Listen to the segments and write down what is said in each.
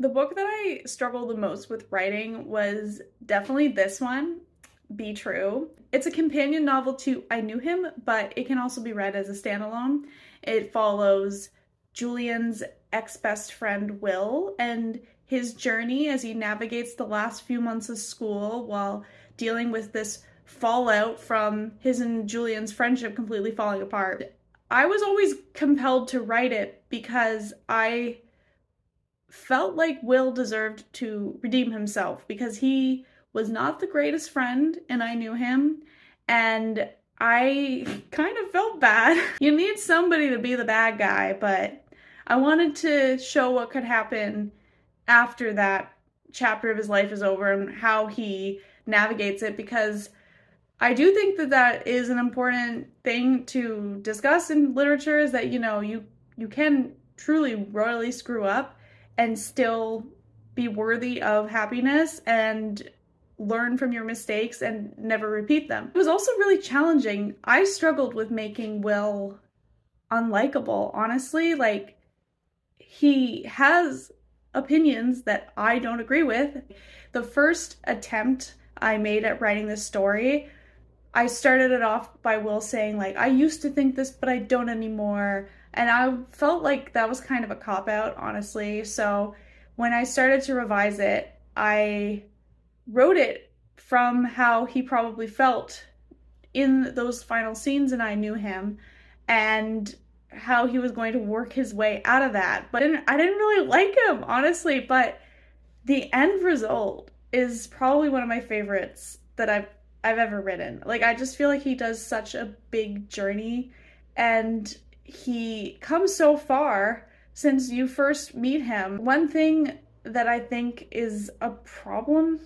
The book that I struggled the most with writing was definitely this one, Be True. It's a companion novel to I Knew Him, but it can also be read as a standalone. It follows Julian's ex-best friend Will and his journey as he navigates the last few months of school while dealing with this fallout from his and Julian's friendship completely falling apart. I was always compelled to write it because I felt like Will deserved to redeem himself because he was not the greatest friend and I knew him, and I kind of felt bad. You need somebody to be the bad guy, but I wanted to show what could happen after that chapter of his life is over and how he navigates it, because I do think that that is an important thing to discuss in literature, is that you can truly royally screw up and still be worthy of happiness and learn from your mistakes and never repeat them. It was also really challenging. I struggled with making Will unlikable, honestly. Like, he has opinions that I don't agree with. The first attempt I made at writing this story, I started it off by Will saying, like, I used to think this, but I don't anymore. And I felt like that was kind of a cop-out, honestly. So when I started to revise it, I wrote it from how he probably felt in those final scenes and I Knew Him, and how he was going to work his way out of that. But I didn't really like him, honestly, but the end result is probably one of my favorites that I've ever written. Like, I just feel like he does such a big journey and he comes so far since you first meet him. One thing that I think is a problem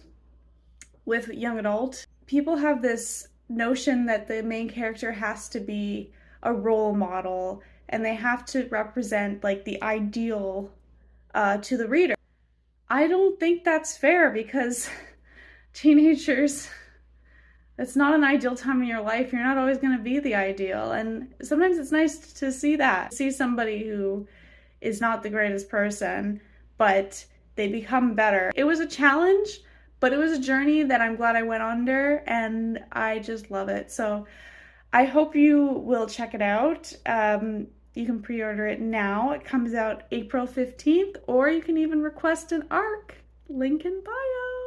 with young adult, people have this notion that the main character has to be a role model and they have to represent like the ideal to the reader. I don't think that's fair, because teenagers, it's not an ideal time in your life. You're not always going to be the ideal. And sometimes it's nice to see that. See somebody who is not the greatest person, but they become better. It was a challenge, but it was a journey that I'm glad I went under, and I just love it. So I hope you will check it out. You can pre-order it now. It comes out April 15th, or you can even request an ARC. Link in bio.